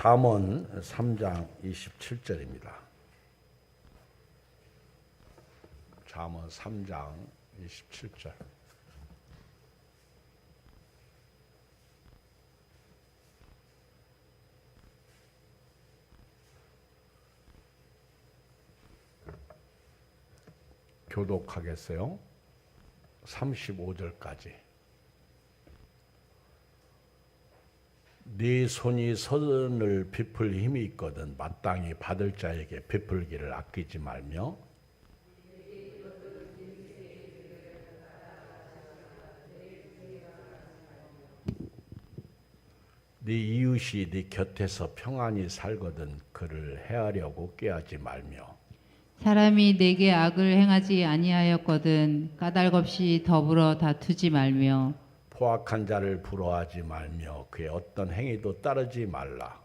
잠언 3장 27절입니다. 잠언 3장 27절. 교독하겠어요. 35절까지. 네 손이 선을 베풀 힘이 있거든 마땅히 받을 자에게 베풀기를 아끼지 말며 네 이웃이 네 곁에서 평안히 살거든 그를 해하려고 꾀하지 말며 사람이 내게 악을 행하지 아니하였거든 까닭없이 더불어 다투지 말며 포악한 자를 부러워하지 말며 그의 어떤 행위도 따르지 말라.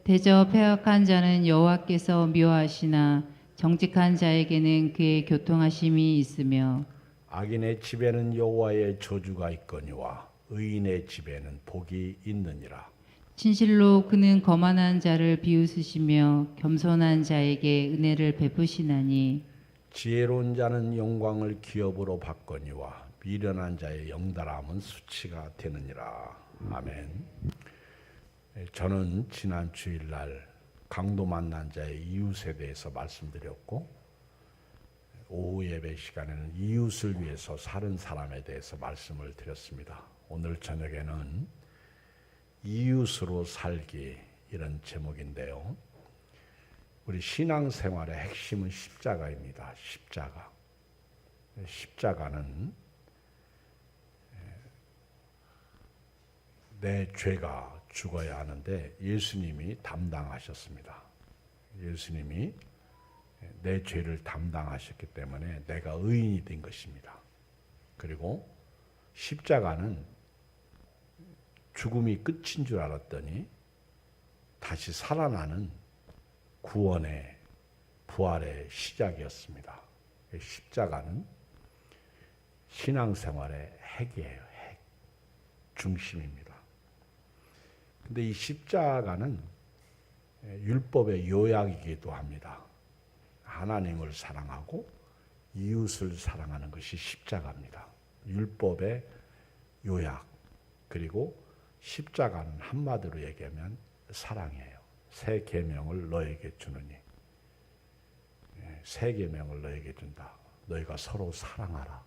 대저 패역한 자는 여호와께서 미워하시나 정직한 자에게는 그의 교통하심이 있으며 악인의 집에는 여호와의 저주가 있거니와 의인의 집에는 복이 있느니라. 진실로 그는 거만한 자를 비웃으시며 겸손한 자에게 은혜를 베푸시나니 지혜로운 자는 영광을 기업으로 받거니와 미련한 자의 영달함은 수치가 되느니라. 아멘. 저는 지난 주일날 강도 만난 자의 이웃에 대해서 말씀드렸고 오후 예배 시간에는 이웃을 위해서 사는 사람에 대해서 말씀을 드렸습니다. 오늘 저녁에는 이웃으로 살기 이런 제목인데요. 우리 신앙생활의 핵심은 십자가입니다. 십자가. 십자가는 내 죄가 죽어야 하는데 예수님이 담당하셨습니다. 예수님이 내 죄를 담당하셨기 때문에 내가 의인이 된 것입니다. 그리고 십자가는 죽음이 끝인 줄 알았더니 다시 살아나는 구원의 부활의 시작이었습니다. 십자가는 신앙생활의 핵이에요. 핵. 중심입니다. 근데 이 십자가는 율법의 요약이기도 합니다. 하나님을 사랑하고 이웃을 사랑하는 것이 십자가입니다. 율법의 요약. 그리고 십자가는 한마디로 얘기하면 사랑이에요. 새 계명을 너에게 주느니. 새 계명을 너에게 준다. 너희가 서로 사랑하라.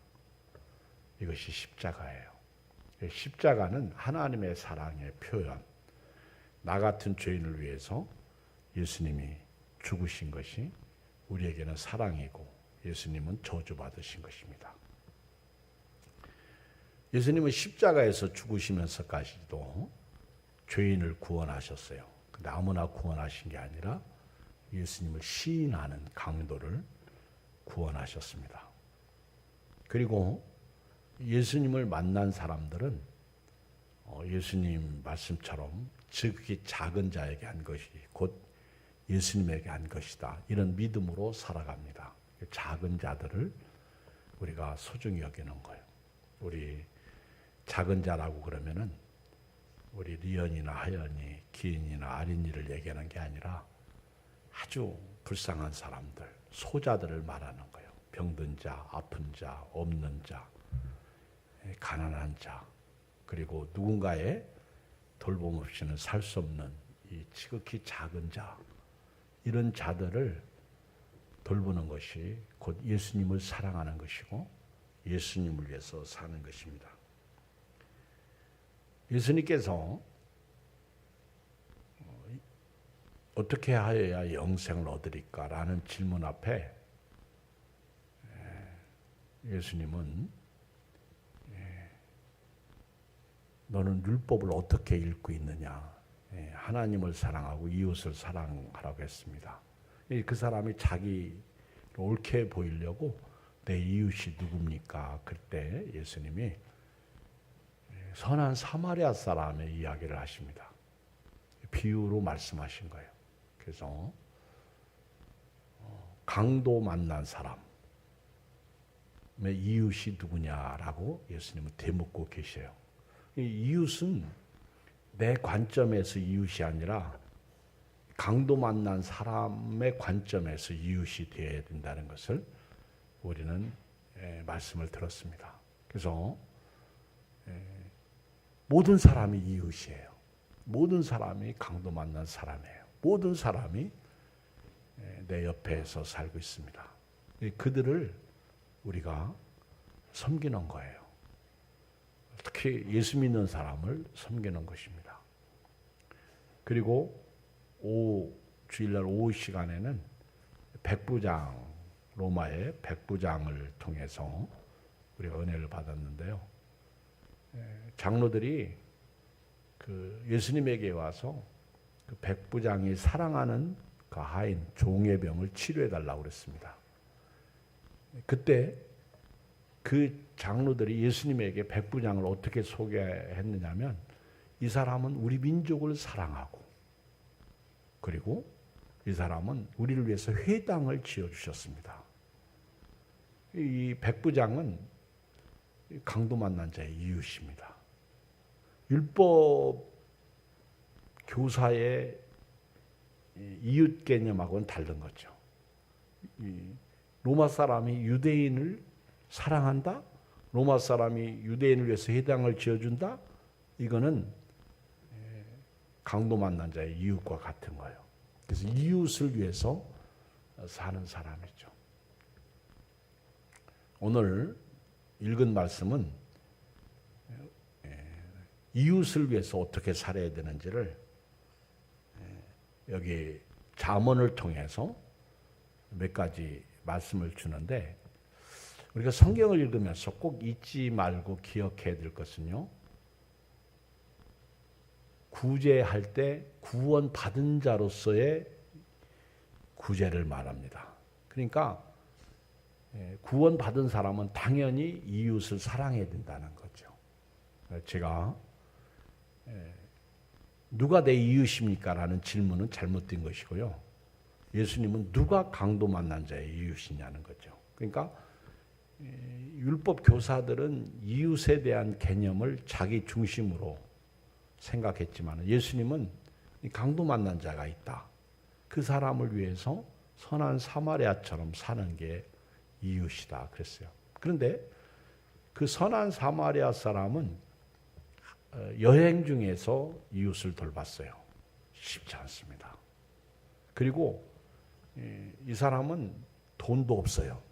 이것이 십자가예요. 십자가는 하나님의 사랑의 표현. 나 같은 죄인을 위해서 예수님이 죽으신 것이 우리에게는 사랑이고 예수님은 저주받으신 것입니다. 예수님은 십자가에서 죽으시면서까지도 죄인을 구원하셨어요. 근데 아무나 구원하신 게 아니라 예수님을 시인하는 강도를 구원하셨습니다. 그리고 예수님을 만난 사람들은 예수님 말씀처럼 지극히 작은 자에게 한 것이 곧 예수님에게 한 것이다. 이런 믿음으로 살아갑니다. 작은 자들을 우리가 소중히 여기는 거예요. 우리 작은 자라고 그러면은 우리 리언이나 하연이, 기인이나 아린이를 얘기하는 게 아니라 아주 불쌍한 사람들, 소자들을 말하는 거예요. 병든 자, 아픈 자, 없는 자, 가난한 자, 그리고 누군가의 돌봄 없이는 살 수 없는 이 지극히 작은 자, 이런 자들을 돌보는 것이 곧 예수님을 사랑하는 것이고 예수님을 위해서 사는 것입니다. 예수님께서 어떻게 하여야 영생을 얻으리까라는 질문 앞에 예수님은 너는 율법을 어떻게 읽고 있느냐. 하나님을 사랑하고 이웃을 사랑하라고 했습니다. 그 사람이 자기 옳게 보이려고 내 이웃이 누굽니까? 그때 예수님이 선한 사마리아 사람의 이야기를 하십니다. 비유로 말씀하신 거예요. 그래서 강도 만난 사람의 이웃이 누구냐라고 예수님은 되묻고 계셔요. 이 이웃은 내 관점에서 이웃이 아니라 강도 만난 사람의 관점에서 이웃이 되어야 된다는 것을 우리는 말씀을 들었습니다. 그래서 모든 사람이 이웃이에요. 모든 사람이 강도 만난 사람이에요. 모든 사람이 내 옆에서 살고 있습니다. 그들을 우리가 섬기는 거예요. 특히 예수 믿는 사람을 섬기는 것입니다. 그리고 주일날 오후 시간에는 백부장, 로마의 백부장을 통해서 우리가 은혜를 받았는데요. 장로들이 그 예수님에게 와서 그 백부장이 사랑하는 그 하인 종의 병을 치료해 달라고 그랬습니다. 그때 그 장로들이 예수님에게 백부장을 어떻게 소개했느냐면 이 사람은 우리 민족을 사랑하고 그리고 이 사람은 우리를 위해서 회당을 지어주셨습니다. 이 백부장은 강도 만난 자의 이웃입니다. 율법 교사의 이웃 개념하고는 다른 거죠. 로마 사람이 유대인을 사랑한다? 로마 사람이 유대인을 위해서 회당을 지어준다? 이거는 강도 만난 자의 이웃과 같은 거예요. 그래서 이웃을 위해서 사는 사람이죠. 오늘 읽은 말씀은 이웃을 위해서 어떻게 살아야 되는지를 여기 잠언을 통해서 몇 가지 말씀을 주는데 우리가 성경을 읽으면서 꼭 잊지 말고 기억해야 될 것은요. 구제할 때 구원 받은 자로서의 구제를 말합니다. 그러니까 구원 받은 사람은 당연히 이웃을 사랑해야 된다는 거죠. 제가 누가 내 이웃입니까? 라는 질문은 잘못된 것이고요. 예수님은 누가 강도 만난 자의 이웃이냐는 거죠. 그러니까 율법 교사들은 이웃에 대한 개념을 자기 중심으로 생각했지만 예수님은 강도 만난 자가 있다. 그 사람을 위해서 선한 사마리아처럼 사는 게 이웃이다 그랬어요. 그런데 그 선한 사마리아 사람은 여행 중에서 이웃을 돌봤어요. 쉽지 않습니다. 그리고 이 사람은 돈도 없어요.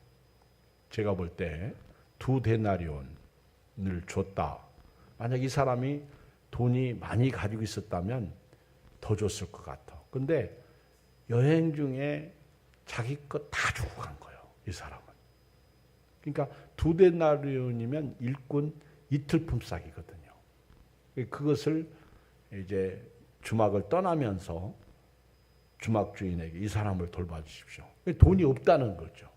제가 볼 때 2데나리온을 줬다. 만약 이 사람이 돈이 많이 가지고 있었다면 더 줬을 것 같아. 근데 여행 중에 자기 것 다 주고 간 거예요. 이 사람은. 그러니까 2데나리온이면 일꾼 이틀 품삯이거든요. 그것을 이제 주막을 떠나면서 주막 주인에게 이 사람을 돌봐주십시오. 돈이 없다는 거죠.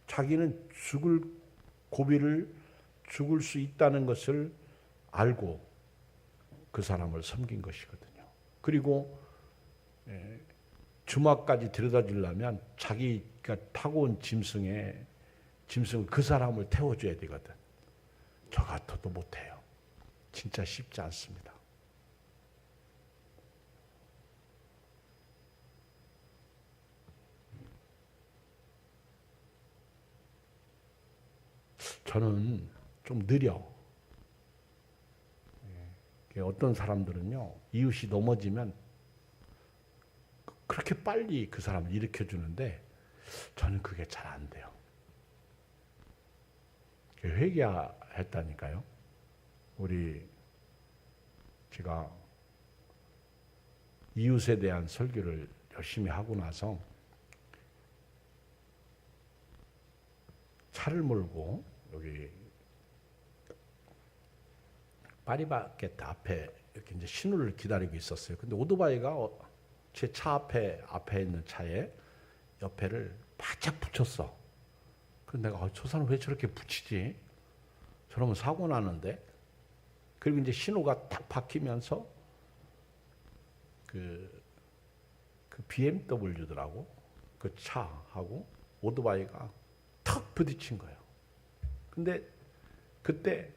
자기는 죽을 고비를 죽을 수 있다는 것을 알고 그 사람을 섬긴 것이거든요. 그리고 주막까지 데려다 주려면 자기가 타고 온 짐승 그 사람을 태워줘야 되거든. 저 같아도 못해요. 진짜 쉽지 않습니다. 저는 좀 느려. 어떤 사람들은요, 이웃이 넘어지면 그렇게 빨리 그 사람을 일으켜주는데 저는 그게 잘 안 돼요. 회개했다니까요. 제가 이웃에 대한 설교를 열심히 하고 나서 차를 몰고 여기 파리바게트 앞에 이렇게 이제 신호를 기다리고 있었어요. 근데 오토바이가 제 차 앞에 있는 차에 옆에를 바짝 붙였어. 그래서 내가 저 사람 왜 저렇게 붙이지? 저러면 사고 나는데. 그리고 이제 신호가 딱 바뀌면서 그 BMW더라고. 그 차하고 오토바이가 턱 부딪힌 거예요. 근데 그때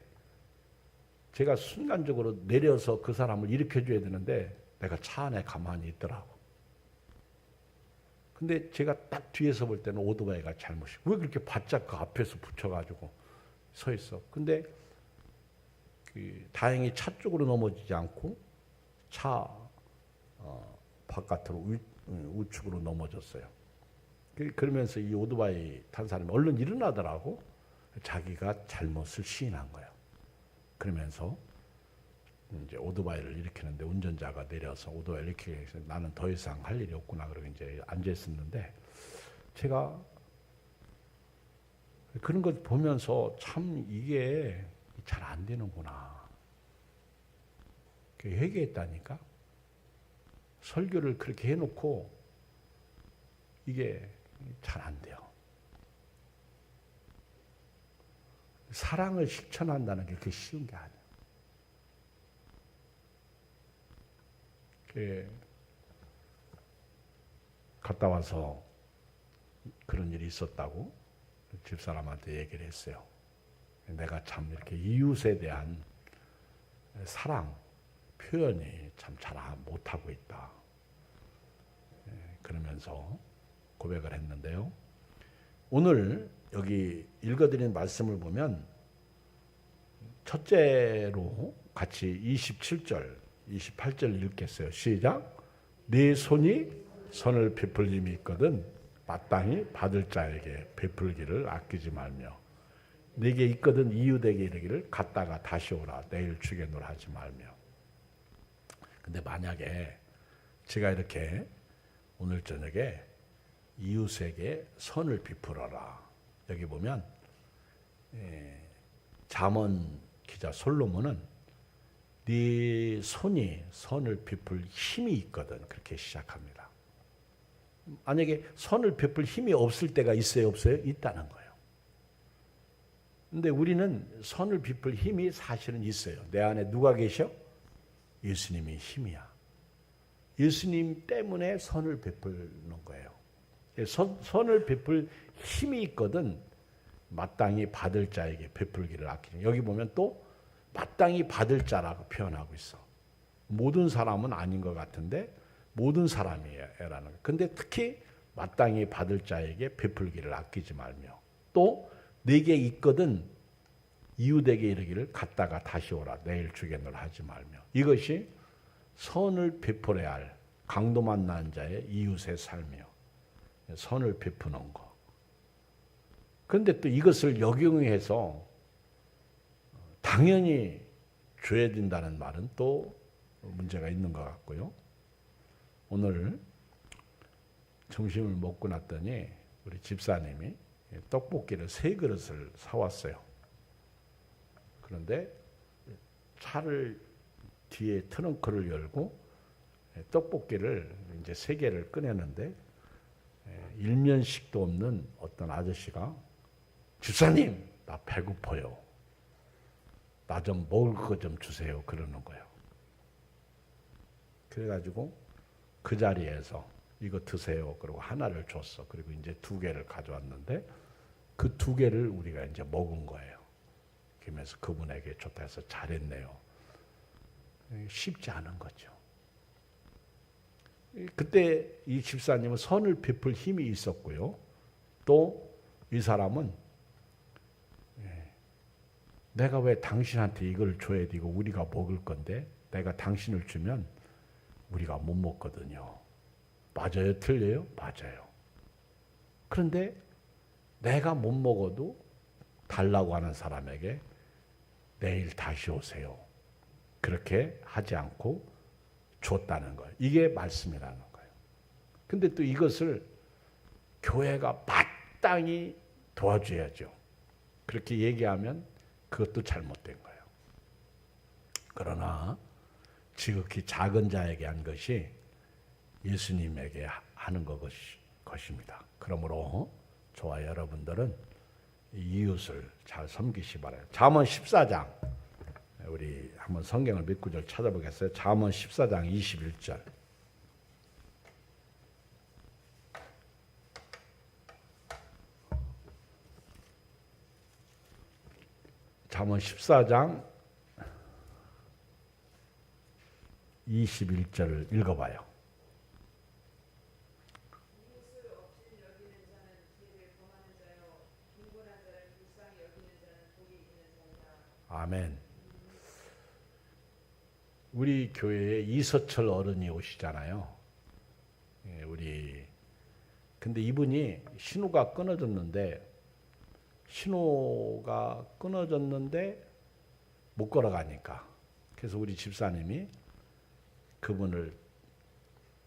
제가 순간적으로 내려서 그 사람을 일으켜줘야 되는데 내가 차 안에 가만히 있더라고. 근데 제가 딱 뒤에서 볼 때는 오토바이가 잘못이고 왜 그렇게 바짝 그 앞에서 붙여가지고 서 있어. 근데 다행히 차 쪽으로 넘어지지 않고 차 바깥으로 우측으로 넘어졌어요. 그러면서 이 오토바이 탄 사람이 얼른 일어나더라고. 자기가 잘못을 시인한 거예요. 그러면서 이제 오토바이를 일으키는데 운전자가 내려서 오토바이 일으키기 위해서 나는 더 이상 할 일이 없구나 그러고 이제 앉아 있었는데 제가 그런 걸 보면서 참 이게 잘 안 되는구나. 회개했다니까. 설교를 그렇게 해놓고 이게 잘 안 돼요. 사랑을 실천한다는 게 그렇게 쉬운 게 아니에요. 갔다 와서 그런 일이 있었다고 집사람한테 얘기를 했어요. 내가 참 이렇게 이웃에 대한 사랑 표현이 참 잘 못하고 있다. 그러면서 고백을 했는데요. 오늘 여기 읽어드린 말씀을 보면 첫째로 같이 27절, 28절 읽겠어요. 시작. 네 손이 선을 베풀림이 있거든 마땅히 받을 자에게 베풀기를 아끼지 말며 네게 있거든 이웃에게 이르기를 갔다가 다시 오라 내일 주겠노라 하지 말며. 근데 만약에 제가 이렇게 오늘 저녁에 이웃에게 선을 베풀어라. 여기 보면 잠언 기자 솔로몬은 네 손이 선을 베풀 힘이 있거든 그렇게 시작합니다. 만약에 선을 베풀 힘이 없을 때가 있어요, 없어요? 있다는 거예요. 근데 우리는 선을 베풀 힘이 사실은 있어요. 내 안에 누가 계셔? 예수님이 힘이야. 예수님 때문에 선을 베푸는 거예요. 선을 베풀 힘이 있거든 마땅히 받을 자에게 베풀기를 아끼는. 여기 보면 또 마땅히 받을 자라고 표현하고 있어. 모든 사람은 아닌 것 같은데 모든 사람이라는 거예요. 근데 특히 마땅히 받을 자에게 베풀기를 아끼지 말며 또 내게 있거든 이웃에게 이르기를 갔다가 다시 오라 내일 주겠노라 하지 말며. 이것이 선을 베풀어야 할 강도 만난 자의 이웃의 삶이요. 선을 베푸는 거. 그런데 또 이것을 역용해서 당연히 줘야 된다는 말은 또 문제가 있는 것 같고요. 오늘 점심을 먹고 났더니 우리 집사님이 떡볶이를 3그릇을 사왔어요. 그런데 차를 뒤에 트렁크를 열고 떡볶이를 이제 3개를 꺼내는데 일면식도 없는 어떤 아저씨가 집사님 나 배고파요. 나 좀 먹을 거 좀 주세요. 그러는 거예요. 그래가지고 그 자리에서 이거 드세요. 그리고 하나를 줬어. 그리고 이제 2개를 가져왔는데 그 2개를 우리가 이제 먹은 거예요. 그러면서 그분에게 좋다 해서 잘했네요. 쉽지 않은 거죠. 그때 이 집사님은 선을 베풀 힘이 있었고요. 또 이 사람은 내가 왜 당신한테 이걸 줘야 되고 우리가 먹을 건데 내가 당신을 주면 우리가 못 먹거든요. 맞아요? 틀려요? 맞아요. 그런데 내가 못 먹어도 달라고 하는 사람에게 내일 다시 오세요. 그렇게 하지 않고 줬다는 거예요. 이게 말씀이라는 거예요. 근데 또 이것을 교회가 마땅히 도와줘야죠. 그렇게 얘기하면 그것도 잘못된 거예요. 그러나 지극히 작은 자에게 한 것이 예수님에게 하는 것입니다. 그러므로 저와 여러분들은 이웃을 잘 섬기시 바라요. 잠언 14장 우리 한번 성경을 몇 구절 찾아보겠어요. 잠언 14장 21절. 잠언 14장 21절 읽어봐요. 아멘. 우리 교회에 이서철 어른이 오시잖아요. 근데 이분이 신호가 끊어졌는데 못 걸어가니까. 그래서 우리 집사님이 그분을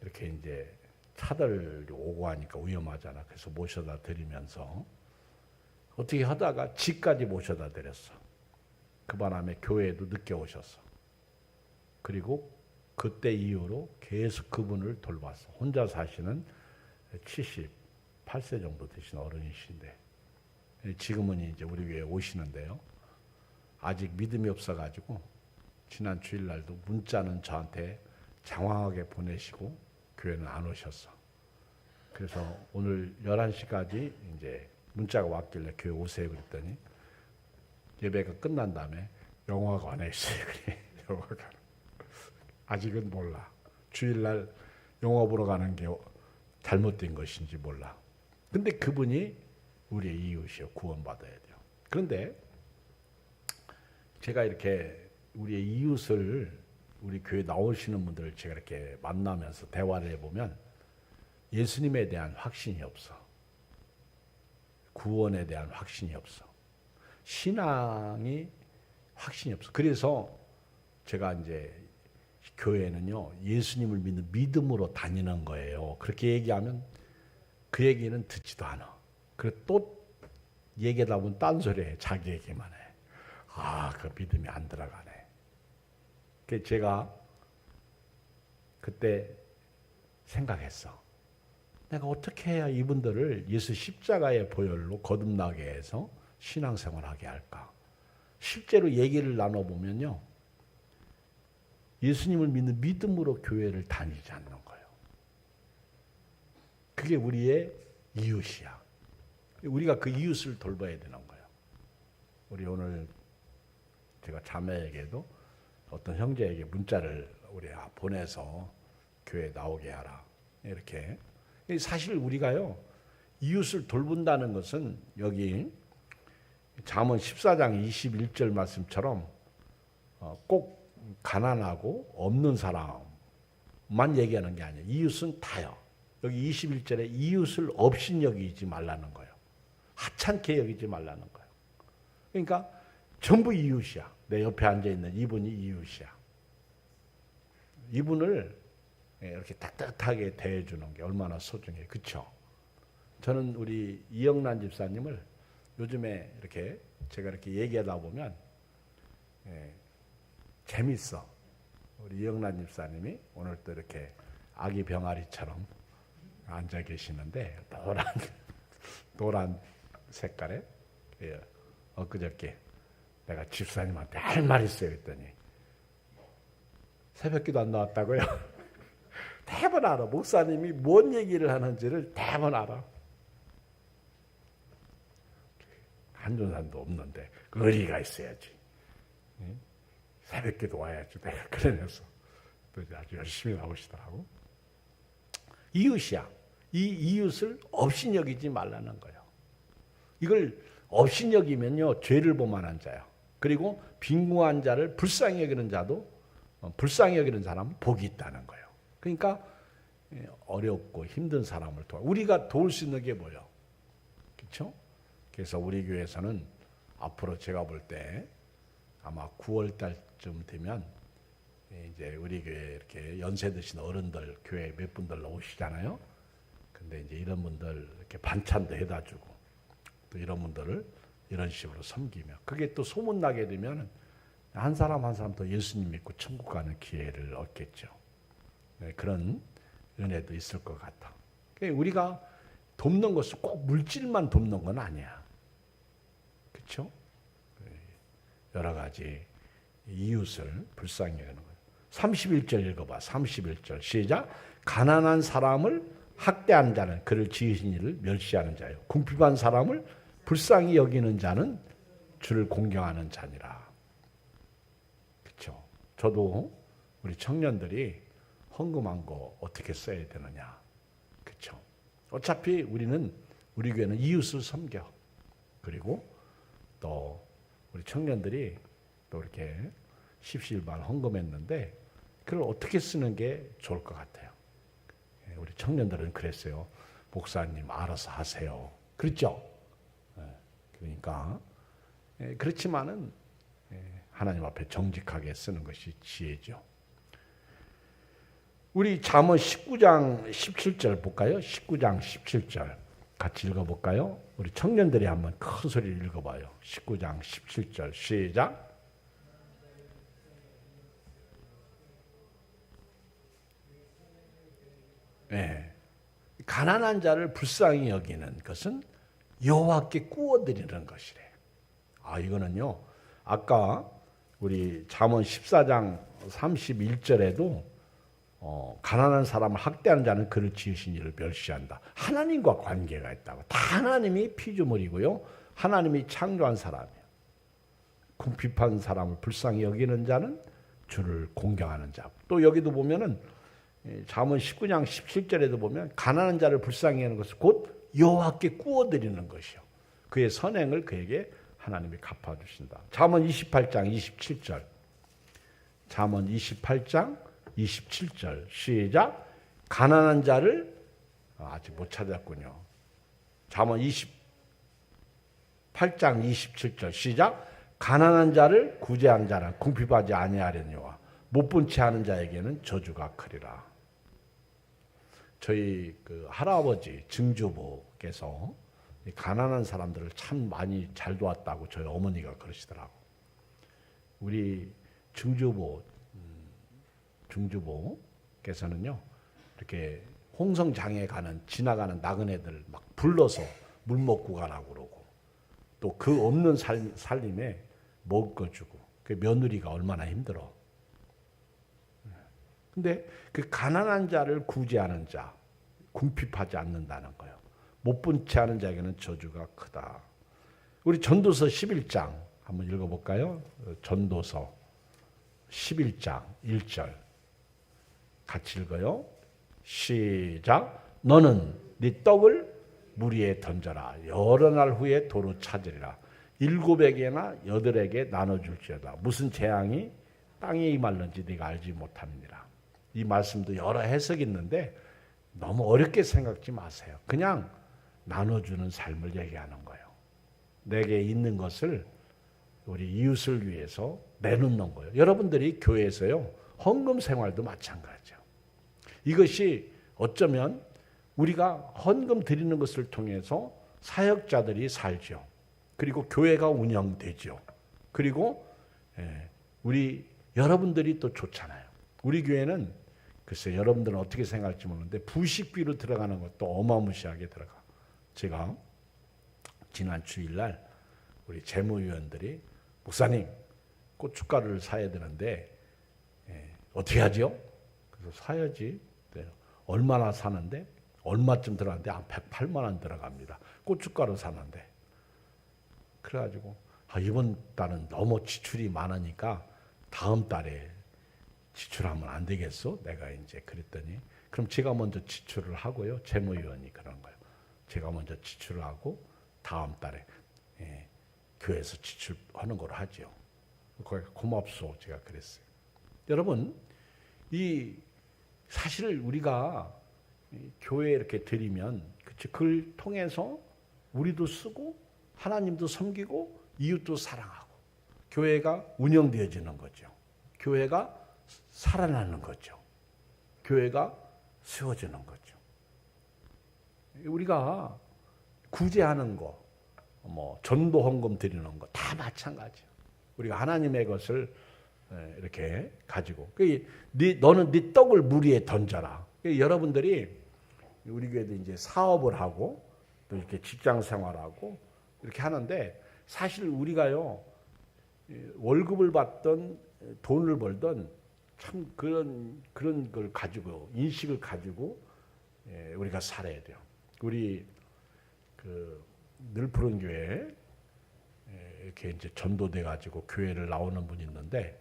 이렇게 이제 차들 오고 하니까 위험하잖아. 그래서 모셔다 드리면서 어떻게 하다가 집까지 모셔다 드렸어. 그 바람에 교회에도 늦게 오셨어. 그리고 그때 이후로 계속 그분을 돌봤어. 혼자 사시는 78세 정도 되신 어른이신데 지금은 이제 우리 교회에 오시는데요. 아직 믿음이 없어가지고 지난 주일날도 문자는 저한테 장황하게 보내시고 교회는 안 오셨어. 그래서 오늘 11시까지 이제 문자가 왔길래 교회 오세요 그랬더니 예배가 끝난 다음에 영화관에 있어요. 그래. 영화관. 아직은 몰라. 주일날 영화 보러 가는 게 잘못된 것인지 몰라. 근데 그분이 우리의 이웃이요. 구원받아야 돼요. 그런데 제가 이렇게 우리의 이웃을 우리 교회 나오시는 분들을 제가 이렇게 만나면서 대화를 해보면 예수님에 대한 확신이 없어. 구원에 대한 확신이 없어. 신앙이 확신이 없어. 그래서 제가 이제 교회는요, 예수님을 믿는 믿음으로 다니는 거예요. 그렇게 얘기하면 그 얘기는 듣지도 않아. 그래 또 얘기하다 보면 딴소리 해. 자기 얘기만 해. 그 믿음이 안 들어가네. 그래서 제가 그때 생각했어. 내가 어떻게 해야 이분들을 예수 십자가의 보혈로 거듭나게 해서 신앙생활하게 할까? 실제로 얘기를 나눠보면요. 예수님을 믿는 믿음으로 교회를 다니지 않는 거예요. 그게 우리의 이웃이야. 우리가 그 이웃을 돌봐야 되는 거예요. 우리 오늘 제가 자매에게도 어떤 형제에게 문자를 우리 보내서 교회에 나오게 하라. 이렇게. 사실 우리가요. 이웃을 돌본다는 것은 여기 잠언 14장 21절 말씀처럼 꼭 가난하고 없는 사람만 얘기하는 게 아니에요. 이웃은 다요. 여기 21절에 이웃을 업신여기지 말라는 거예요. 하찮게 여기지 말라는 거예요. 그러니까 전부 이웃이야. 내 옆에 앉아있는 이분이 이웃이야. 이분을 이렇게 따뜻하게 대해주는 게 얼마나 소중해요. 그렇죠? 저는 우리 이영란 집사님을 요즘에 이렇게 제가 이렇게 얘기하다 보면 재밌어. 우리 이영란 집사님이 오늘 또 이렇게 아기 병아리처럼 앉아 계시는데 노란 색깔에 엊그저께 내가 집사님한테 할 말 있어요 했더니 새벽기도 안 나왔다고요? 대번 알아. 목사님이 뭔 얘기를 하는지를 대번 알아. 한존산도 없는데 의리가 있어야지. 새벽기도 와야지. 내가 그래서 또 아주 열심히 나오시더라고. 이웃이야. 이 이웃을 업신여기지 말라는 거예요. 이걸 업신여기면요 죄를 범하는 자요. 그리고 빈궁한 자를 불쌍히 여기는 자도 불쌍히 여기는 사람은 복이 있다는 거예요. 그러니까 어렵고 힘든 사람을 도와. 우리가 도울 수 있는 게 뭐예요? 그렇죠? 그래서 우리 교회에서는 앞으로 제가 볼 때 아마 9월 달쯤 되면 이제 우리 교회 이렇게 연세 드신 어른들 교회 몇 분들 오시잖아요. 근데 이제 이런 분들 이렇게 반찬도 해다 주고 또 이런 분들을 이런 식으로 섬기며 그게 또 소문나게 되면 한 사람 한 사람 더 예수님 믿고 천국 가는 기회를 얻겠죠. 그런 은혜도 있을 것 같아. 우리가 돕는 것은 꼭 물질만 돕는 건 아니야. 그렇죠? 여러 가지 이웃을 불쌍히 여기는 거예요. 31절 읽어봐. 31절 시작. 가난한 사람을 학대하는 자는 그를 지으신 이를 멸시하는 자요. 궁핍한 사람을 불쌍히 여기는 자는 주를 공경하는 자니라. 그렇죠? 저도 우리 청년들이 헌금한 거 어떻게 써야 되느냐. 그렇죠? 어차피 우리 교회는 이웃을 섬겨. 그리고 또 우리 청년들이 또 이렇게 십시일반 헌금했는데 그걸 어떻게 쓰는 게 좋을 것 같아요. 우리 청년들은 그랬어요. 목사님 알아서 하세요. 그렇죠? 그러니까 그렇지만은 하나님 앞에 정직하게 쓰는 것이 지혜죠. 우리 잠언 19장 17절 볼까요? 19장 17절 같이 읽어볼까요? 우리 청년들이 한번 큰 소리를 읽어봐요. 19장 17절 시작. 네. 가난한 자를 불쌍히 여기는 것은 여호와께 구워드리는 것이래. 이거는요. 아까 우리 잠언 14장 31절에도 가난한 사람을 학대하는 자는 그를 지으신 이를 멸시한다. 하나님과 관계가 있다고. 다 하나님이 피조물이고요. 하나님이 창조한 사람이에요. 궁핍한 사람을 불쌍히 여기는 자는 주를 공경하는 자. 또 여기도 보면은 잠언 19장 17절에도 보면 가난한 자를 불쌍히 하는 것은 곧 여호와께 구워드리는 것이요. 그의 선행을 그에게 하나님이 갚아주신다. 잠언 28장 27절. 잠언 28장 27절 시작. 가난한 자를 아직 못 찾았군요. 잠언 28장 27절 시작. 가난한 자를 구제하는 자는 궁핍하지 아니하려니와 못 본 채 하는 자에게는 저주가 크리라. 저희 그 할아버지 증조부께서 가난한 사람들을 참 많이 잘 도왔다고 저희 어머니가 그러시더라고. 우리 증조부께서는요 이렇게 홍성장에 지나가는 나그네들 막 불러서 물 먹고 가라고 그러고 또 그 없는 살림에 먹을 거 주고 그 며느리가 얼마나 힘들어. 근데 그 가난한 자를 구제하는 자, 궁핍하지 않는다는 거예요. 못 본 채 하는 자에게는 저주가 크다. 우리 전도서 11장 한번 읽어볼까요? 전도서 11장 1절 같이 읽어요. 시작. 너는 네 떡을 물 위에 던져라. 여러 날 후에 도로 찾으리라. 7에게나 8에게 나눠줄지어다. 무슨 재앙이 땅에 임할는지 네가 알지 못함이니라. 이 말씀도 여러 해석이 있는데 너무 어렵게 생각지 마세요. 그냥 나눠주는 삶을 얘기하는 거예요. 내게 있는 것을 우리 이웃을 위해서 내놓는 거예요. 여러분들이 교회에서요 헌금 생활도 마찬가지죠. 이것이 어쩌면 우리가 헌금 드리는 것을 통해서 사역자들이 살죠. 그리고 교회가 운영되죠. 그리고 우리 여러분들이 또 좋잖아요. 우리 교회는 글쎄 여러분들은 어떻게 생각할지 모르는데 부식비로 들어가는 것도 어마무시하게 들어가. 제가 지난 주일날 우리 재무위원들이 목사님 고춧가루를 사야 되는데 어떻게 하죠? 그래서 사야지. 네. 얼마나 사는데 얼마쯤 들어가는데 108만 원 들어갑니다. 고춧가루 사는데. 그래가지고 이번 달은 너무 지출이 많으니까 다음 달에 지출하면 안 되겠어? 내가 이제 그랬더니 그럼 제가 먼저 지출을 하고요. 재무위원이 그런 거예요. 제가 먼저 지출을 하고 다음 달에 교회에서 지출하는 걸 하죠. 거기 고맙소 제가 그랬어요. 여러분 사실 우리가 교회에 이렇게 드리면 그걸 통해서 우리도 쓰고 하나님도 섬기고 이웃도 사랑하고 교회가 운영되어지는 거죠. 교회가 살아나는 거죠. 교회가 세워지는 거죠. 우리가 구제하는 거, 전도 헌금 드리는 거 다 마찬가지예요. 우리가 하나님의 것을 이렇게 가지고 너는 네 떡을 물 위에 던져라. 여러분들이 우리 교회도 이제 사업을 하고 또 이렇게 직장 생활하고 이렇게 하는데 사실 우리가요 월급을 받던 돈을 벌던 참 그런 걸 가지고 인식을 가지고 우리가 살아야 돼요. 우리 늘 푸른 교회 이렇게 이제 전도돼 가지고 교회를 나오는 분이 있는데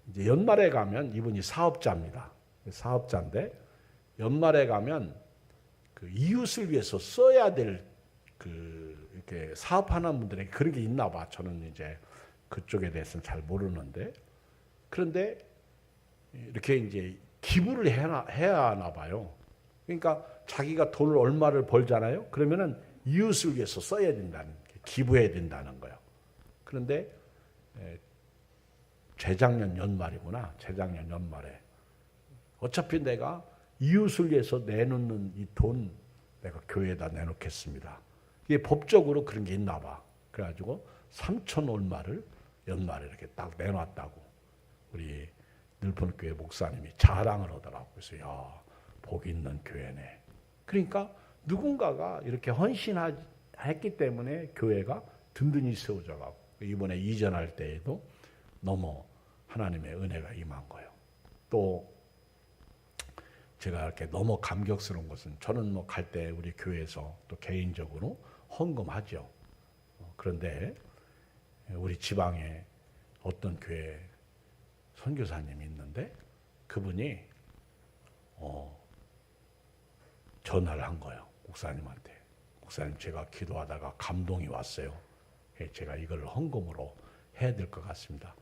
이제 연말에 가면 이분이 사업자입니다. 사업자인데 연말에 가면 그 이웃을 위해서 써야 될 이렇게 사업하는 분들에게 그런 게 있나 봐. 저는 이제 그쪽에 대해서는 잘 모르는데 그런데 이렇게 이제 기부를 해야 하나 봐요. 그러니까 자기가 돈을 얼마를 벌잖아요. 그러면은 이웃을 위해서 써야 된다는 기부해야 된다는 거예요. 그런데 재작년 연말이구나. 재작년 연말에 어차피 내가 이웃을 위해서 내놓는 이 돈 내가 교회에다 내놓겠습니다. 이게 법적으로 그런 게 있나 봐. 그래가지고 3천 얼마를 연말에 이렇게 딱 내놨다고 우리 늘포교회 목사님이 자랑을 하더라고요. 그래서 야, 복 있는 교회네. 그러니까 누군가가 이렇게 헌신했기 때문에 교회가 든든히 세워져가고 이번에 이전할 때에도 너무 하나님의 은혜가 임한 거예요. 또 제가 이렇게 너무 감격스러운 것은 저는 뭐 갈 때 우리 교회에서 또 개인적으로 헌금하죠. 그런데 우리 지방에 어떤 교회 선교사님이 있는데 그분이 전화를 한 거예요. 목사님한테. 목사님 제가 기도하다가 감동이 왔어요. 제가 이걸 헌금으로 해야 될 것 같습니다.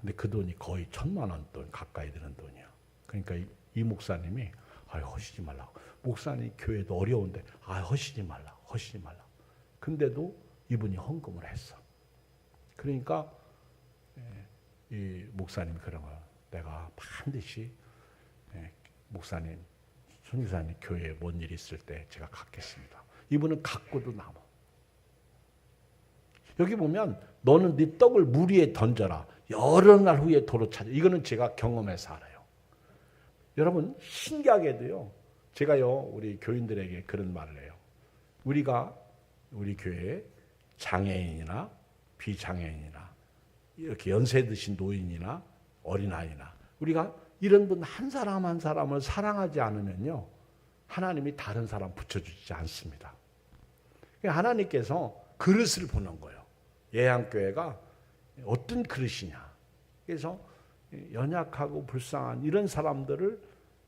근데 그 돈이 거의 1,000만 원 가까이 되는 돈이야. 그러니까 이 목사님이 허시지 말라고. 목사님 교회도 어려운데 허시지 말라고. 허시지 말라고. 근데도 이분이 헌금을 했어. 그러니까 이 목사님이 그런 거야. 내가 반드시 목사님, 선교사님 교회에 뭔 일이 있을 때 제가 갖겠습니다. 이분은 갖고도 남아. 여기 보면 너는 네 떡을 물 위에 던져라. 여러 날 후에 도로 찾아. 이거는 제가 경험해서 알아요. 여러분 신기하게도요. 제가요 우리 교인들에게 그런 말을 해요. 우리가 우리 교회에 장애인이나 비장애인이나 이렇게 연세 드신 노인이나 어린아이나 우리가 이런 분 한 사람 한 사람을 사랑하지 않으면요. 하나님이 다른 사람 붙여주지 않습니다. 하나님께서 그릇을 보는 거예요. 예양교회가 어떤 그릇이냐. 그래서 연약하고 불쌍한 이런 사람들을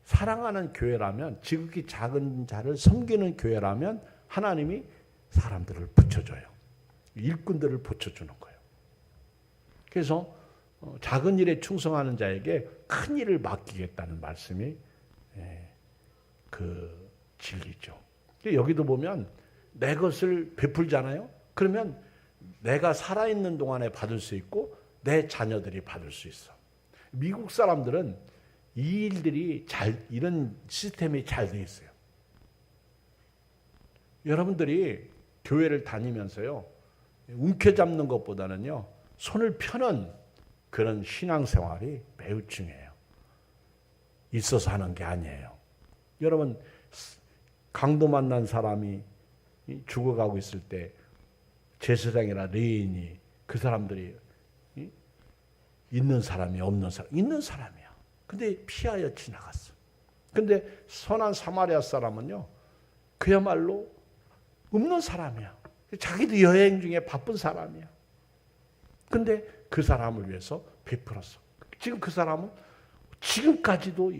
사랑하는 교회라면 지극히 작은 자를 섬기는 교회라면 하나님이 사람들을 붙여줘요. 일꾼들을 붙여주는 거예요. 그래서 작은 일에 충성하는 자에게 큰 일을 맡기겠다는 말씀이 그 진리죠. 여기도 보면 내 것을 베풀잖아요. 그러면 내가 살아있는 동안에 받을 수 있고 내 자녀들이 받을 수 있어. 미국 사람들은 이 일들이 이런 시스템이 잘 돼 있어요. 여러분들이 교회를 다니면서요, 움켜잡는 것보다는요, 손을 펴는 그런 신앙생활이 매우 중요해요. 있어서 하는 게 아니에요. 여러분, 강도 만난 사람이 죽어가고 있을 때 제사장이나 레인이 그 사람들이 있는 사람이 없는 사람, 있는 사람이야. 근데 피하여 지나갔어. 근데 선한 사마리아 사람은요, 그야말로 없는 사람이야. 자기도 여행 중에 바쁜 사람이야. 근데 그 사람을 위해서 베풀었어. 지금 그 사람은 지금까지도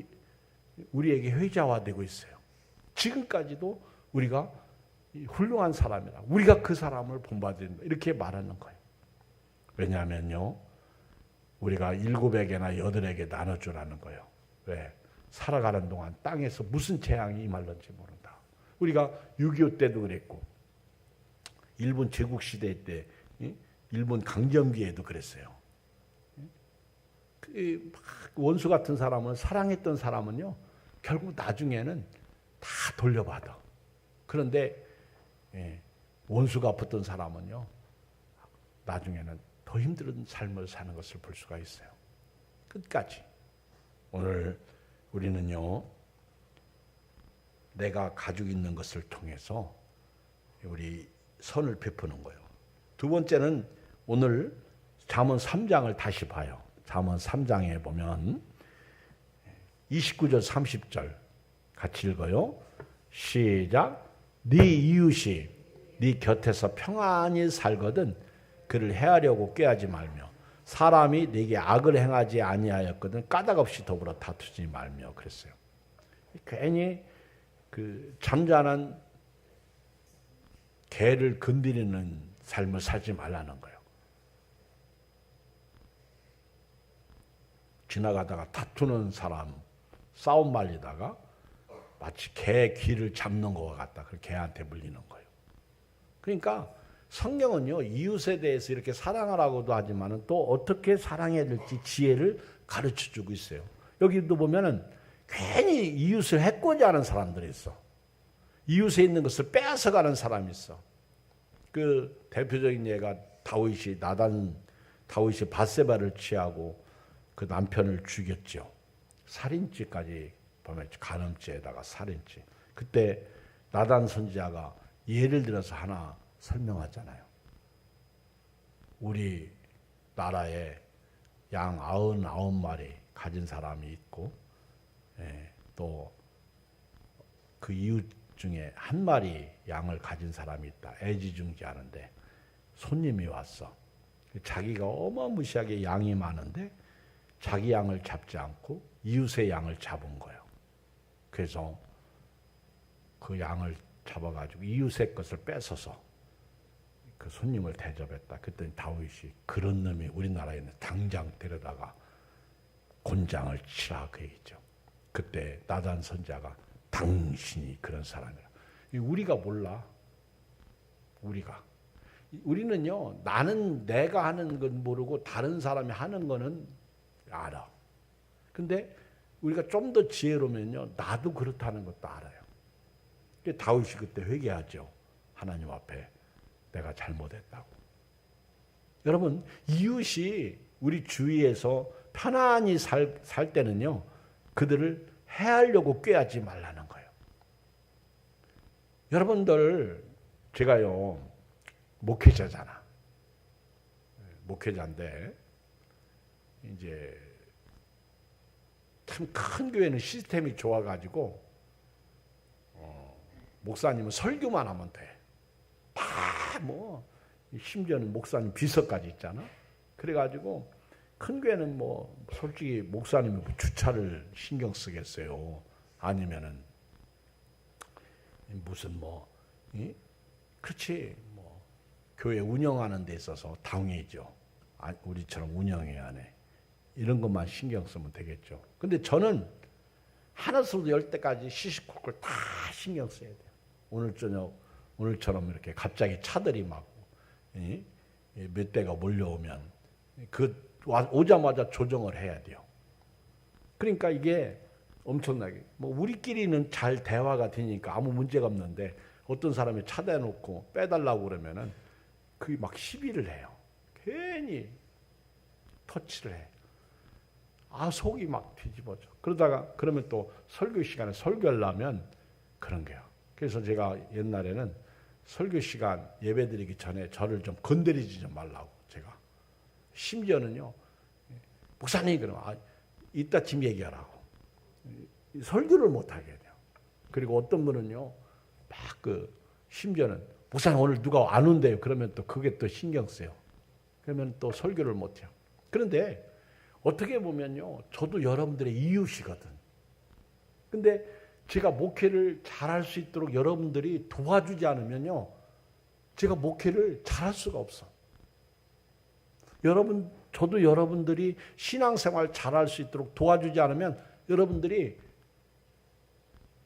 우리에게 회자화되고 있어요. 지금까지도 우리가 훌륭한 사람이라. 우리가 그 사람을 본받아야 된다. 이렇게 말하는 거예요. 왜냐하면요, 우리가 7에게나 8에게 나눠주라는 거예요. 왜? 살아가는 동안 땅에서 무슨 재앙이 임할는지 모른다. 우리가 6.25 때도 그랬고, 일본 제국시대 때, 일본 강점기에도 그랬어요. 원수 같은 사람은, 사랑했던 사람은요, 결국 나중에는 다 돌려받아. 그런데 원수가 붙던 사람은요, 나중에는 더 힘든 삶을 사는 것을 볼 수가 있어요. 끝까지. 오늘 우리는요, 내가 가지고 있는 것을 통해서 우리 선을 베푸는 거예요. 두 번째는 오늘 잠언 3장을 다시 봐요. 잠언 3장에 보면 29절 30절 같이 읽어요. 시작. 네 이웃이 네 곁에서 평안히 살거든 그를 해하려고 꾀하지 말며 사람이 네게 악을 행하지 아니하였거든 까닭 없이 더불어 다투지 말며 그랬어요. 괜히 그 잠자는 개를 건드리는 삶을 살지 말라는 거예요. 지나가다가 다투는 사람 싸움 말리다가 마치 개 귀를 잡는 것과 같다. 그 개한테 물리는 거예요. 그러니까 성경은요, 이웃에 대해서 이렇게 사랑하라고도 하지만은 또 어떻게 사랑해야 될지 지혜를 가르쳐 주고 있어요. 여기도 보면은 괜히 이웃을 해코지 하는 사람들이 있어. 이웃에 있는 것을 빼앗아 가는 사람이 있어. 그 대표적인 예가 다윗이 밧세바를 취하고 그 남편을 죽였죠. 살인죄까지 보면 간음죄에다가 살인죄. 그때 나단 선지자가 예를 들어서 하나 설명하잖아요. 우리 나라에 양 99마리 가진 사람이 있고 또 그 이웃 중에 한 마리 양을 가진 사람이 있다. 애지중지하는데 손님이 왔어. 자기가 어마무시하게 양이 많은데 자기 양을 잡지 않고 이웃의 양을 잡은 거예요. 그래서 그 양을 잡아가지고 이웃의 것을 뺏어서 그 손님을 대접했다. 그랬더니 다윗이 그런 놈이 우리나라에는 당장 데려다가 곤장을 치라 그 얘기죠. 그때 나단 선지자가 당신이 그런 사람이라. 우리가 몰라. 우리는요, 나는 내가 하는 건 모르고 다른 사람이 하는 거는 알아. 근데 우리가 좀 더 지혜로우면요, 나도 그렇다는 것도 알아요. 다윗이 그때 회개하죠. 하나님 앞에 내가 잘못했다고. 여러분, 이웃이 우리 주위에서 편안히 살 때는요, 그들을 해하려고 꾀하지 말라는 거예요. 여러분들, 제가요, 목회자잖아. 목회자인데, 이제, 참 큰 교회는 시스템이 좋아가지고, 목사님은 설교만 하면 돼. 다 심지어는 목사님 비서까지 있잖아. 그래가지고, 큰 교회는 솔직히 목사님이 주차를 신경 쓰겠어요. 아니면은, 무슨 그렇지, 교회 운영하는 데 있어서 당회죠. 우리처럼 운영해야 하네. 이런 것만 신경 쓰면 되겠죠. 근데 저는 하나서부터 열 때까지 시시콜콜 다 신경 써야 돼요. 오늘처럼 이렇게 갑자기 차들이 막 몇 대가 몰려오면 오자마자 조정을 해야 돼요. 그러니까 이게 엄청나게 우리끼리는 잘 대화가 되니까 아무 문제가 없는데 어떤 사람이 차대 놓고 빼달라고 그러면은 그게 막 시비를 해요. 괜히 터치를 해. 속이 막 뒤집어져. 그러면 또 설교 시간에 설교하려면 그런 거예요. 그래서 제가 옛날에는 설교 시간 예배 드리기 전에 저를 좀 건드리지 좀 말라고 제가. 심지어는요, 목사님 그러면 이따 집 얘기하라고. 설교를 못하게 돼요. 그리고 어떤 분은요, 심지어는 목사님 오늘 누가 안 온대요. 그러면 또 그게 또 신경 쓰여. 그러면 또 설교를 못해요. 그런데 어떻게 보면요, 저도 여러분들의 이웃이거든. 근데 제가 목회를 잘할 수 있도록 여러분들이 도와주지 않으면요, 제가 목회를 잘할 수가 없어. 저도 여러분들이 신앙생활 잘할 수 있도록 도와주지 않으면 여러분들이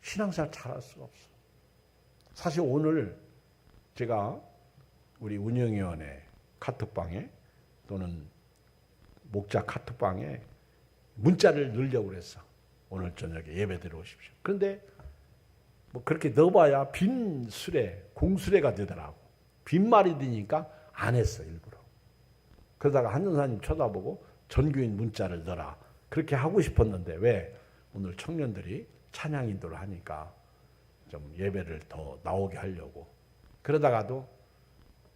신앙생활 잘할 수가 없어. 사실 오늘 제가 우리 운영위원회 카톡방에 또는 목자 카톡방에 문자를 넣으려고 그랬어. 오늘 저녁에 예배 들어오십시오. 그런데 그렇게 넣어봐야 빈 수레, 공수레가 되더라고. 빈말이 되니까 안 했어, 일부러. 그러다가 한 전사님 쳐다보고 전교인 문자를 넣어라. 그렇게 하고 싶었는데 왜? 오늘 청년들이 찬양 인도를 하니까 좀 예배를 더 나오게 하려고. 그러다가도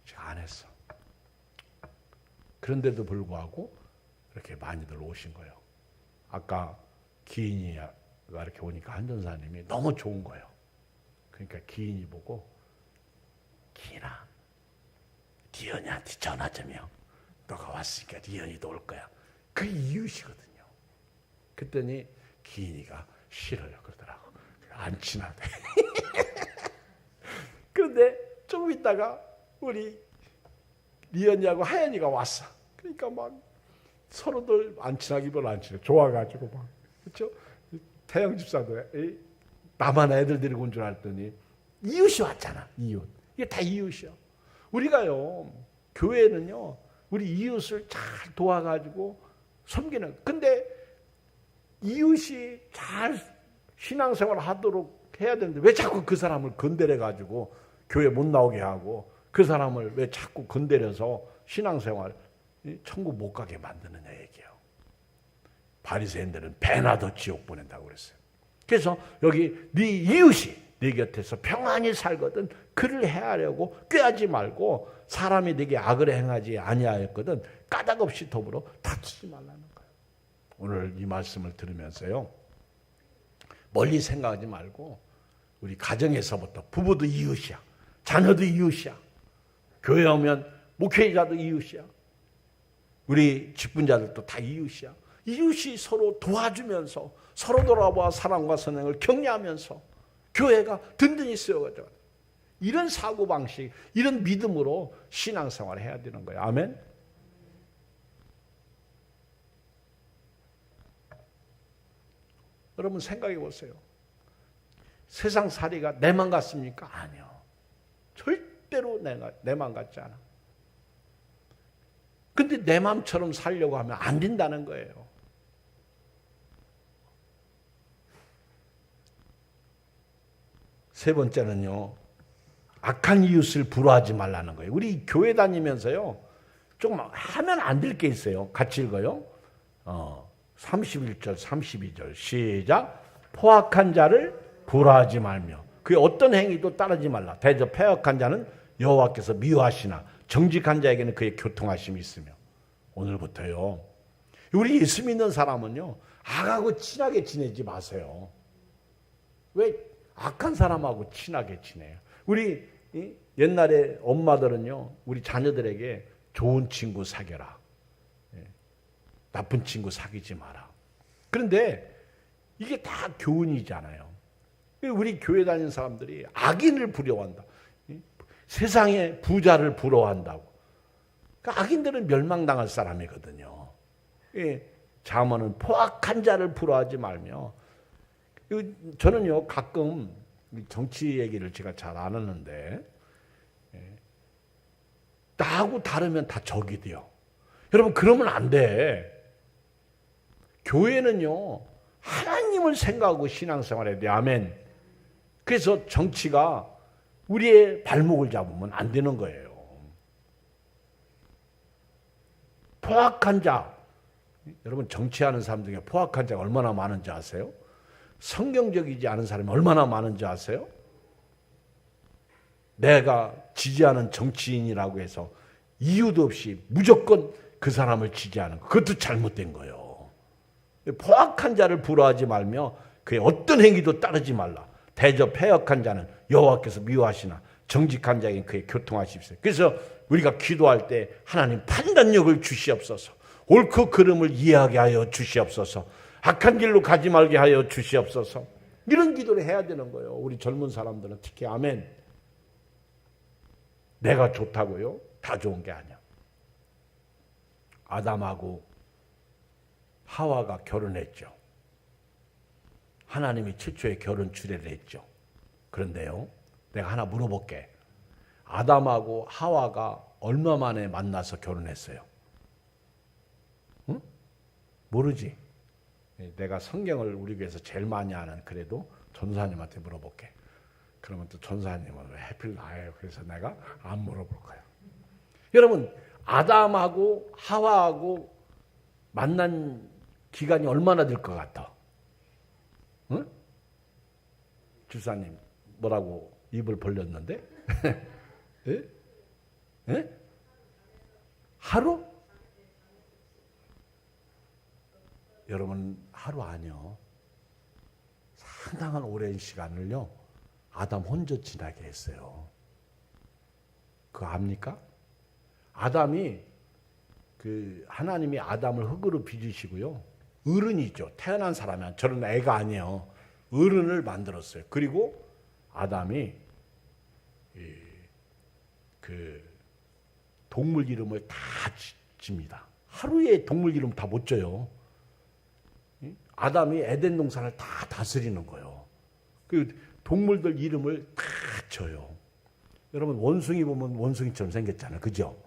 제가 안 했어. 그런데도 불구하고 이렇게 많이들 오신 거예요. 아까 기인이가 이렇게 오니까 한 전사님이 너무 좋은 거예요. 그러니까 기인이 보고, 기인아, 네 언니한테 전화 좀요. 너가 왔으니까 리언이도 올 거야. 그 이웃이거든요. 그랬더니 기인이가 싫어요 그러더라고. 안 친하대. 그런데 조금 있다가 우리 리언이하고 하연이가 왔어. 그러니까 막 서로들 안 친하기보다 안 친해. 좋아가지고 막. 그렇죠? 태영 집사도 나만 애들 데리고 온 줄 알았더니 이웃이 왔잖아. 이웃. 이게 다 이웃이야. 우리가요. 교회는요. 우리 이웃을 잘 도와가지고 섬기는. 근데 이웃이 잘 신앙생활 하도록 해야 되는데 왜 자꾸 그 사람을 건드려가지고 교회 못 나오게 하고 그 사람을 왜 자꾸 건드려서 신앙생활 천국 못 가게 만드느냐 얘기예요. 바리새인들은 배나 더 지옥 보낸다고 그랬어요. 그래서 여기 네 이웃이 네 곁에서 평안히 살거든 그를 해하려고 꾀하지 말고 사람이 네게 악을 행하지 아니하였거든 까닭없이 더불어 다투지 말라는 거예요. 오늘 이 말씀을 들으면서요. 멀리 생각하지 말고 우리 가정에서부터 부부도 이웃이야. 자녀도 이웃이야. 교회 오면 목회자도 이웃이야. 우리 직분자들도 다 이웃이야. 이웃이 서로 도와주면서 서로 돌아와 사랑과 선행을 격려하면서 교회가 든든히 쓰여가지고 이런 사고방식, 이런 믿음으로 신앙생활을 해야 되는 거예요. 아멘? 여러분 생각해 보세요. 세상 살이가 내만 같습니까? 아니요. 절대로 내만 같지 않아. 근데 내 마음처럼 살려고 하면 안 된다는 거예요. 세 번째는요. 악한 이웃을 부러워하지 말라는 거예요. 우리 교회 다니면서요. 조금 하면 안 될 게 있어요. 같이 읽어요. 31절, 32절 시작. 포악한 자를 부러워하지 말며 그의 어떤 행위도 따르지 말라. 대저 패역한 자는 여호와께서 미워하시나 정직한 자에게는 그의 교통하심이 있으며. 오늘부터요. 우리 예수 믿는 사람은요. 악하고 친하게 지내지 마세요. 왜 악한 사람하고 친하게 지내요? 우리 옛날에 엄마들은요. 우리 자녀들에게 좋은 친구 사귀라. 나쁜 친구 사귀지 마라. 그런데 이게 다 교훈이잖아요. 우리 교회 다니는 사람들이 악인을 부러워한다. 세상의 부자를 부러워한다고. 그러니까 악인들은 멸망당할 사람이거든요. 잠언은 포악한 자를 부러워하지 말며. 저는요 가끔 정치 얘기를 제가 잘 안 하는데 나하고 다르면 다 적이 돼요. 여러분 그러면 안 돼. 교회는요 하나님을 생각하고 신앙생활해야 돼. 아멘. 그래서 정치가 우리의 발목을 잡으면 안 되는 거예요. 포악한 자. 여러분 정치하는 사람 중에 포악한 자가 얼마나 많은지 아세요? 성경적이지 않은 사람이 얼마나 많은지 아세요? 내가 지지하는 정치인이라고 해서 이유도 없이 무조건 그 사람을 지지하는 것. 그것도 잘못된 거예요. 포악한 자를 부러워하지 말며 그의 어떤 행위도 따르지 말라. 대저 패역한 자는 여호와께서 미워하시나 정직한 자에게 그의 교통하십시오. 그래서 우리가 기도할 때 하나님 판단력을 주시옵소서. 옳고 그름을 이해하게 하여 주시옵소서. 악한 길로 가지 말게 하여 주시옵소서. 이런 기도를 해야 되는 거예요. 우리 젊은 사람들은 특히. 아멘. 내가 좋다고요? 다 좋은 게 아니야. 아담하고 하와가 결혼했죠. 하나님이 최초의 결혼 주례를 했죠. 그런데요, 내가 하나 물어볼게. 아담하고 하와가 얼마 만에 만나서 결혼했어요? 응? 모르지? 내가 성경을 우리 교회에서 제일 많이 아는 그래도 전사님한테 물어볼게. 그러면 또 전사님은 왜 하필 나예요? 그래서 내가 안 물어볼 거야. 여러분, 아담하고 하와하고 만난 기간이 얼마나 될 것 같아? 응? 주사님 뭐라고 입을 벌렸는데? 예? 예? 하루? 여러분 하루 아니요. 상당한 오랜 시간을요. 아담 혼자 지나게 했어요. 그거 압니까? 아담이 그 하나님이 아담을 흙으로 빚으시고요. 어른이죠. 태어난 사람이 저런 애가 아니에요. 어른을 만들었어요. 그리고 아담이 그 동물 이름을 다 집니다. 하루에 동물 이름 다 못 져요. 아담이 에덴 동산을 다 다스리는 거예요. 그 동물들 이름을 다 져요. 여러분 원숭이 보면 원숭이처럼 생겼잖아요. 그죠?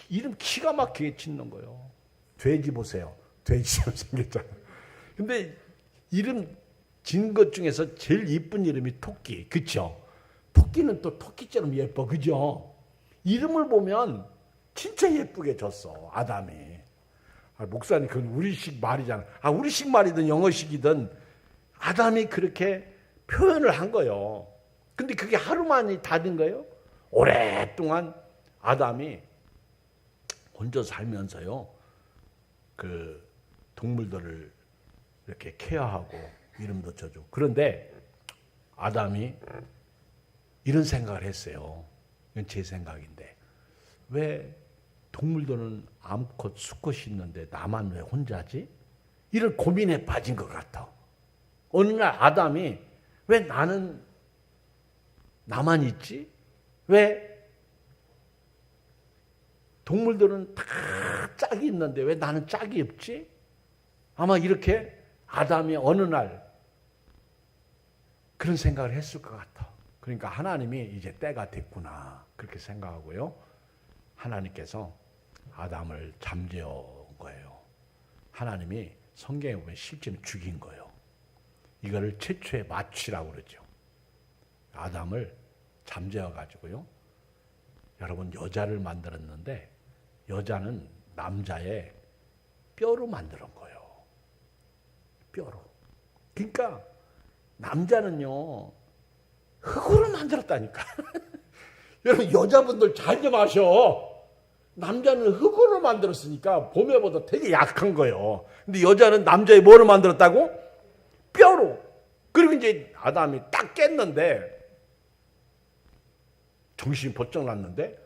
이름 기가 막히게 짓는 거예요. 돼지 보세요. 돼지처럼 생겼잖아요. 근데 이름 진 것 중에서 제일 이쁜 이름이 토끼. 그쵸? 토끼는 또 토끼처럼 예뻐. 그죠? 이름을 보면 진짜 예쁘게 졌어. 아담이. 목사님 그건 우리식 말이잖아. 우리식 말이든 영어식이든 아담이 그렇게 표현을 한 거예요. 근데 그게 하루만이 다 된 거예요? 오랫동안 아담이 혼자 살면서요. 그 동물들을 이렇게 케어하고 이름도 쳐주고. 그런데 아담이 이런 생각을 했어요. 이건 제 생각인데. 왜 동물들은 암컷, 수컷이 있는데 나만 왜 혼자지? 이런 고민에 빠진 것 같아. 어느 날 아담이 왜 나만 있지? 왜 동물들은 다 짝이 있는데 왜 나는 짝이 없지? 아마 이렇게 아담이 어느 날 그런 생각을 했을 것 같아. 그러니까 하나님이 이제 때가 됐구나 그렇게 생각하고요. 하나님께서 아담을 잠재운 거예요. 하나님이 성경에 보면 실제로 죽인 거예요. 이거를 최초의 마취라고 그러죠. 아담을 잠재워 가지고요. 여러분 여자를 만들었는데 여자는 남자의 뼈로 만드는 거예요. 뼈로. 그러니까 남자는요 흙으로 만들었다니까. 여러분 여자분들 잘 좀 아셔. 남자는 흙으로 만들었으니까 보면보다 되게 약한 거예요. 근데 여자는 남자의 뭐로 만들었다고? 뼈로. 그리고 이제 아담이 딱 깼는데 정신이 번쩍 났는데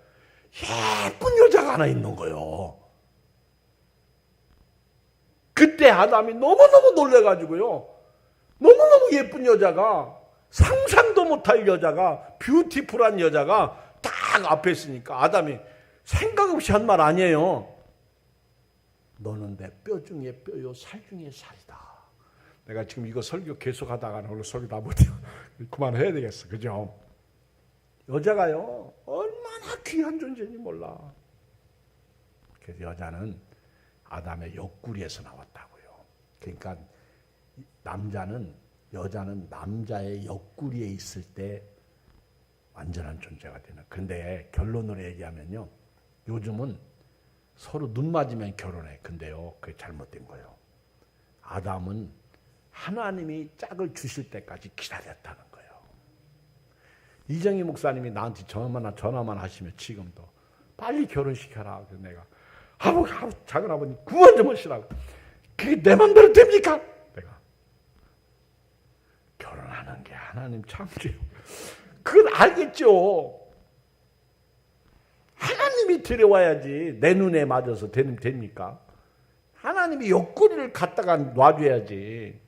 예쁜 여자가 하나 있는 거예요. 그때 아담이 너무너무 놀래가지고요. 너무너무 예쁜 여자가 상상도 못할 여자가 뷰티풀한 여자가 딱 앞에 있으니까 아담이 생각 없이 한 말 아니에요. 너는 내 뼈 중에 뼈요 살 중에 살이다. 내가 지금 이거 설교 계속하다가는 오늘 설교 다 못해요. 그만해야 되겠어. 그죠? 여자가요 얼마나 귀한 존재인지 몰라. 그래서 여자는 아담의 옆구리에서 나왔다고요. 그러니까 여자는 남자의 옆구리에 있을 때 완전한 존재가 되는. 근데 결론으로 얘기하면요. 요즘은 서로 눈 맞으면 결혼해. 근데요. 그게 잘못된 거예요. 아담은 하나님이 짝을 주실 때까지 기다렸다는 거예요. 이정희 목사님이 나한테 전화만 하시면 지금도 빨리 결혼시켜라. 그래서 내가 작은 아버님 그만 좀 하시라고. 그게 내 맘대로 됩니까? 내가 결혼하는 게 하나님 창조예요. 그건 알겠죠. 하나님이 데려와야지. 내 눈에 맞아서 됩니까? 하나님이 옆구리를 갖다가 놔줘야지.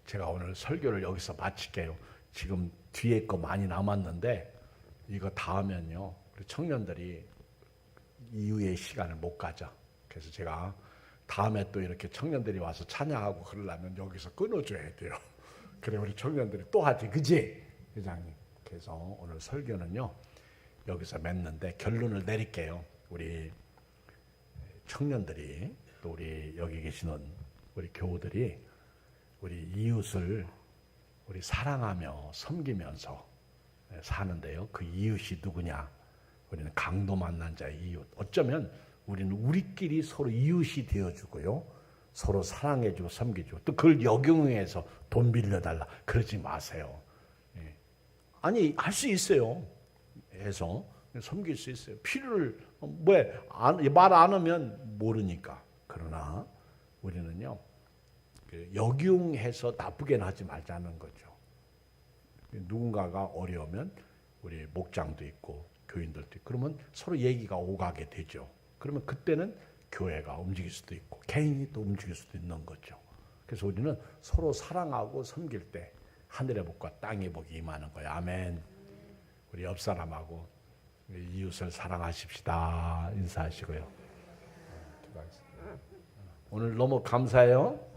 제가 오늘 설교를 여기서 마칠게요. 지금 뒤에 거 많이 남았는데 이거 다 하면요. 우리 청년들이 이후의 시간을 못 가져. 그래서 제가 다음에 또 이렇게 청년들이 와서 찬양하고 그러려면 여기서 끊어줘야 돼요. 그래 우리 청년들이 또 하지. 그지? 회장님. 그래서 오늘 설교는요. 여기서 맺는데 결론을 내릴게요. 우리 청년들이 또 우리 여기 계시는 우리 교우들이 우리 이웃을 우리 사랑하며 섬기면서 사는데요. 그 이웃이 누구냐? 우리는 강도 만난 자의 이웃. 어쩌면 우리는 우리끼리 서로 이웃이 되어주고요. 서로 사랑해주고 섬겨주고 또 그걸 역용해서 돈 빌려달라. 그러지 마세요. 아니 할 수 있어요. 해서 섬길 수 있어요. 필요를 말 안 하면 모르니까. 그러나 우리는요. 역용해서 나쁘게는 하지 말자는 거죠. 누군가가 어려우면 우리 목장도 있고 교인들도 있고. 그러면 서로 얘기가 오가게 되죠. 그러면 그때는 교회가 움직일 수도 있고 개인이 또 움직일 수도 있는 거죠. 그래서 우리는 서로 사랑하고 섬길 때 하늘의 복과 땅의 복이 임하는 거예요. 아멘. 우리 옆 사람하고 이웃을 사랑하십시다. 인사하시고요. 오늘 너무 감사해요.